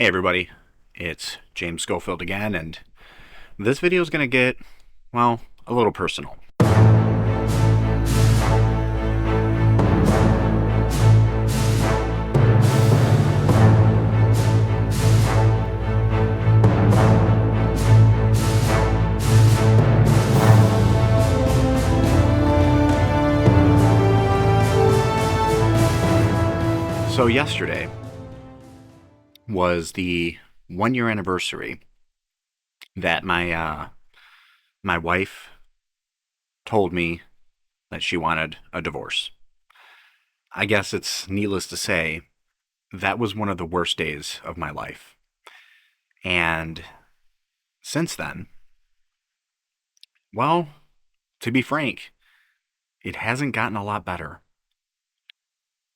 Hey everybody, it's James Schofield again, and this video is going to get, well, a little personal. So yesterday was the 1 year anniversary that my wife told me that she wanted a divorce. I guess it's needless to say, that was one of the worst days of my life. And since then, well, to be frank, it hasn't gotten a lot better.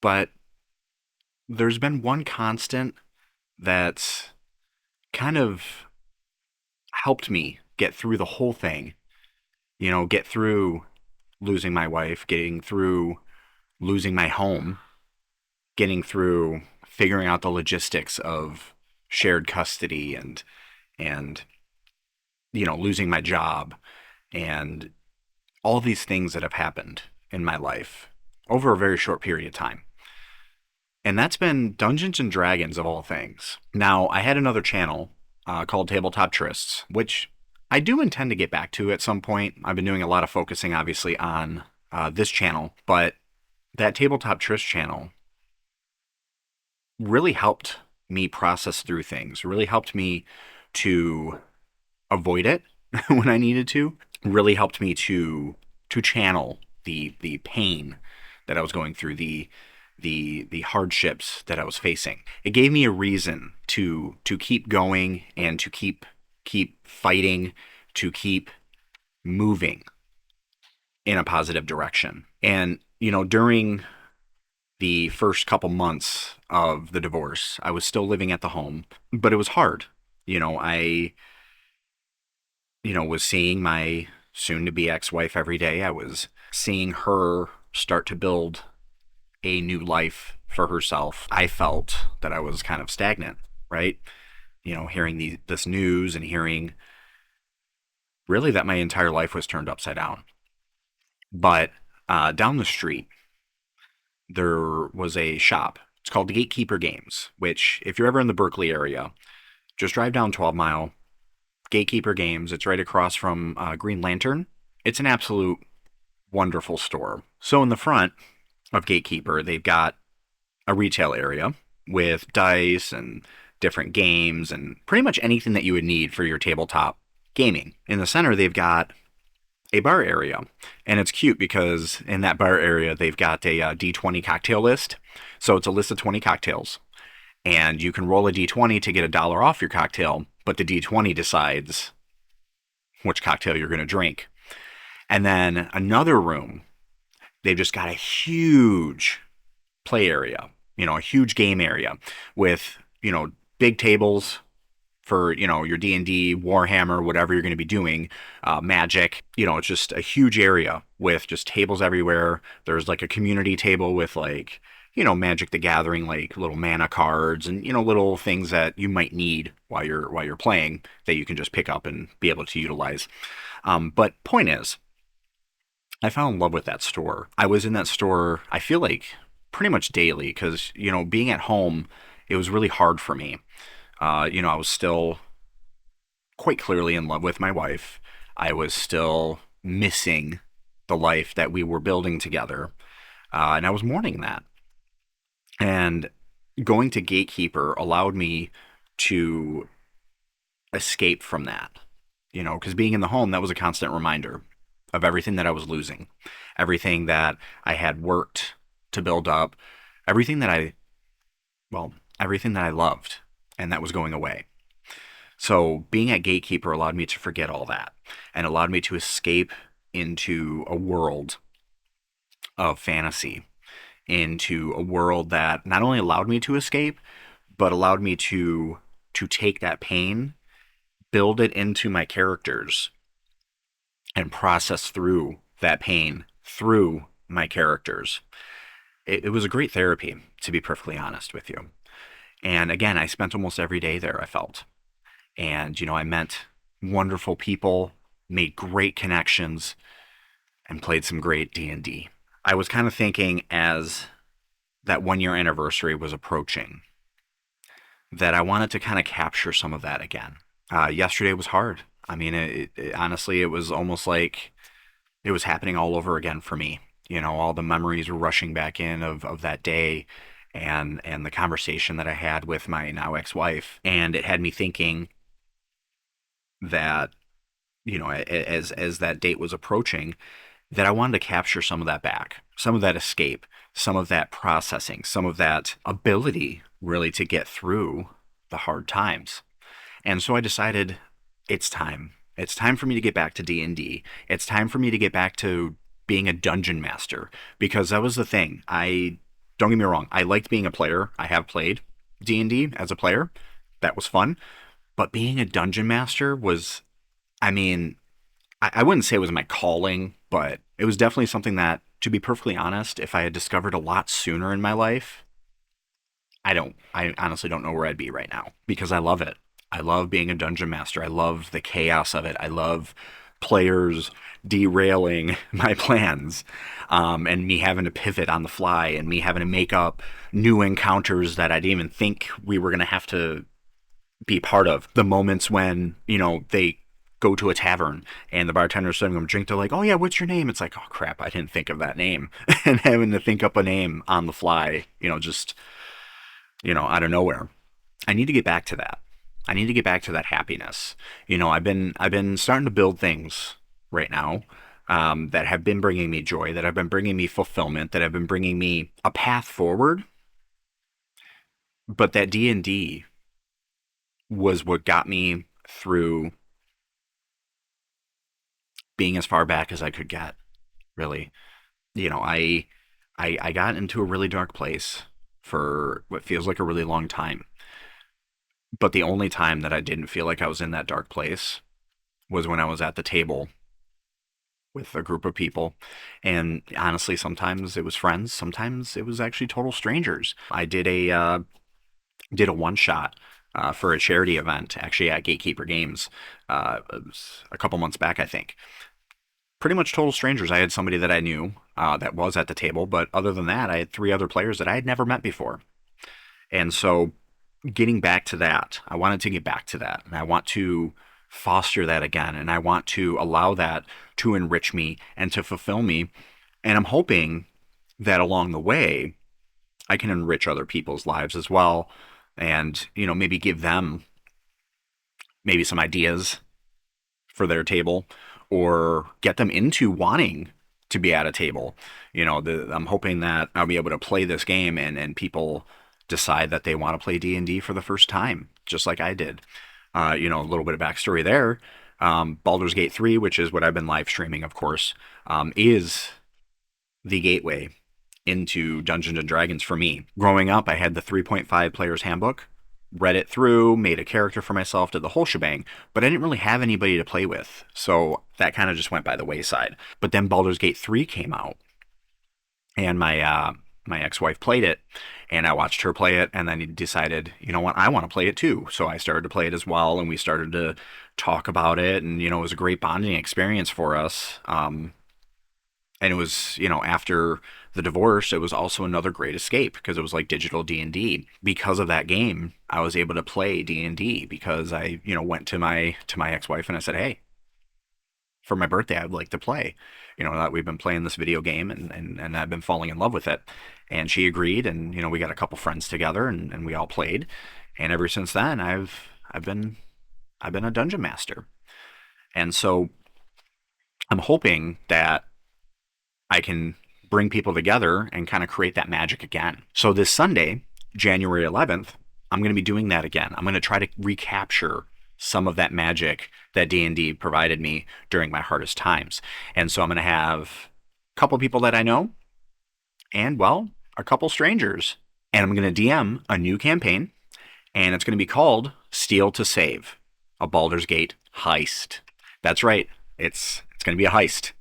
But there's been one constant that's kind of helped me get through the whole thing. Get through losing my wife, getting through losing my home, getting through figuring out the logistics of shared custody and losing my job and all these things that have happened in my life over a very short period of time. And that's been Dungeons and Dragons of all things. Now, I had another channel called Tabletop Trysts, which I do intend to get back to at some point. I've been doing a lot of focusing, obviously, on this channel, but that Tabletop Tryst channel really helped me process through things, really helped me to avoid it when I needed to, really helped me to channel the pain that I was going through, the hardships that I was facing. It gave me a reason to keep going and to keep fighting, to keep moving in a positive direction. And during the first couple months of the divorce, I was still living at the home, but it was hard. I was seeing my soon to be ex-wife every day. I was seeing her start to build a new life for herself. I felt that I was kind of stagnant, right? Hearing this news and hearing really that my entire life was turned upside down. But down the street, there was a shop. It's called the Gatekeeper Games, which, if you're ever in the Berkeley area, just drive down 12 Mile, Gatekeeper Games. It's right across from Green Lantern. It's an absolute wonderful store. So in the front of Gatekeeper, they've got a retail area with dice and different games and pretty much anything that you would need for your tabletop gaming. In the center, they've got a bar area, and it's cute because in that bar area, they've got a D20 cocktail list. So it's a list of 20 cocktails, and you can roll a D20 to get $1 off your cocktail, but the D20 decides which cocktail you're going to drink. And then another room, they've just got a huge play area, a huge game area with, big tables for, your D&D, Warhammer, whatever you're going to be doing, Magic. It's just a huge area with just tables everywhere. There's like a community table with like, Magic the Gathering, like little mana cards and, little things that you might need while you're playing that you can just pick up and be able to utilize. But point is, I fell in love with that store. I was in that store, I feel like, pretty much daily because, being at home, it was really hard for me. I was still quite clearly in love with my wife. I was still missing the life that we were building together. And I was mourning that. And going to Gatekeeper allowed me to escape from that, because being in the home, that was a constant reminder of everything that I was losing, everything that I had worked to build up, everything that everything that I loved, and that was going away. So being at Gatekeeper allowed me to forget all that and allowed me to escape into a world of fantasy, into a world that not only allowed me to escape, but allowed me to take that pain, build it into my characters, and process through that pain through my characters. It was a great therapy, to be perfectly honest with you. And again, I spent almost every day there, I felt. And, I met wonderful people, made great connections, and played some great D&D. I was kind of thinking as that 1 year anniversary was approaching that I wanted to kind of capture some of that again. Yesterday was hard. I mean, honestly, it was almost like it was happening all over again for me. All the memories were rushing back in of that day and the conversation that I had with my now ex-wife. And it had me thinking that, as that date was approaching, that I wanted to capture some of that back, some of that escape, some of that processing, some of that ability really to get through the hard times. And so I decided it's time. It's time for me to get back to D&D. It's time for me to get back to being a dungeon master because that was the thing. I don't get me wrong, I liked being a player. I have played D&D as a player. That was fun. But being a dungeon master was, I mean, I wouldn't say it was my calling, but it was definitely something that, to be perfectly honest, if I had discovered a lot sooner in my life, I honestly don't know where I'd be right now because I love it. I love being a dungeon master. I love the chaos of it. I love players derailing my plans, and me having to pivot on the fly and me having to make up new encounters that I didn't even think we were going to have to be part of. The moments when, they go to a tavern and the bartender's serving them a drink, they're like, oh yeah, what's your name? It's like, oh crap, I didn't think of that name. And having to think up a name on the fly, just, out of nowhere. I need to get back to that. I need to get back to that happiness. I've been starting to build things right now, that have been bringing me joy, that have been bringing me fulfillment, that have been bringing me a path forward. But that D&D was what got me through being as far back as I could get, really. I got into a really dark place for what feels like a really long time. But the only time that I didn't feel like I was in that dark place was when I was at the table with a group of people. And honestly, sometimes it was friends, sometimes it was actually total strangers. I did a one shot for a charity event, actually at Gatekeeper Games. It was a couple months back, I think. Pretty much total strangers. I had somebody that I knew that was at the table, but other than that, I had three other players that I had never met before. And so, getting back to that, I wanted to get back to that, and I want to foster that again, and I want to allow that to enrich me and to fulfill me. And I'm hoping that along the way, I can enrich other people's lives as well, and maybe give them maybe some ideas for their table or get them into wanting to be at a table. I'm hoping that I'll be able to play this game and people decide that they want to play D&D for the first time, just like I did. A little bit of backstory there. Baldur's Gate 3, which is what I've been live streaming, of course, is the gateway into Dungeons and Dragons for me. Growing up, I had the 3.5 Player's Handbook, read it through, made a character for myself, did the whole shebang, but I didn't really have anybody to play with, so that kind of just went by the wayside. But then Baldur's Gate 3 came out, and my ex-wife played it, and I watched her play it, and then decided, you know what, I want to play it too. So I started to play it as well, and we started to talk about it, and it was a great bonding experience for us. And it was, after the divorce, it was also another great escape because it was like digital D&D. Because of that game, I was able to play D&D because I, went to my ex-wife and I said, "Hey, for my birthday, I'd like to play. That we've been playing this video game and I've been falling in love with it." And she agreed, and we got a couple friends together and we all played. And ever since then, I've been a dungeon master. And so I'm hoping that I can bring people together and kind of create that magic again. So this Sunday, January 11th, I'm going to be doing that again. I'm going to try to recapture some of that magic that D&D provided me during my hardest times. And so I'm going to have a couple people that I know and, well, a couple strangers. And I'm going to DM a new campaign, and it's going to be called Steal to Save, a Baldur's Gate heist. That's right. It's going to be a heist.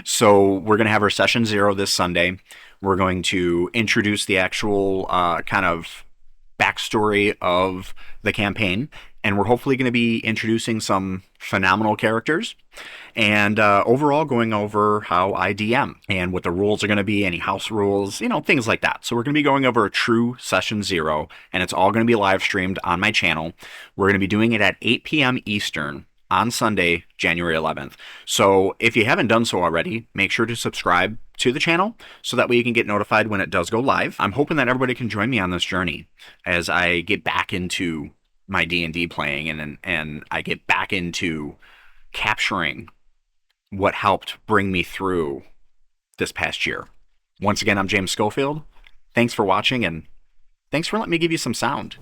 So we're going to have our session 0 this Sunday. We're going to introduce the actual kind of backstory of the campaign, and we're hopefully going to be introducing some phenomenal characters, and overall going over how I DM and what the rules are going to be, any house rules, things like that. So we're going to be going over a true session 0, and it's all going to be live streamed on my channel. We're going to be doing it at 8 p.m. Eastern on Sunday, January 11th. So if you haven't done so already, make sure to subscribe to the channel so that way you can get notified when it does go live. I'm hoping that everybody can join me on this journey as I get back into my D&D playing, and I get back into capturing what helped bring me through this past year. Once again, I'm James Schofield. Thanks for watching, and thanks for letting me give you some sound.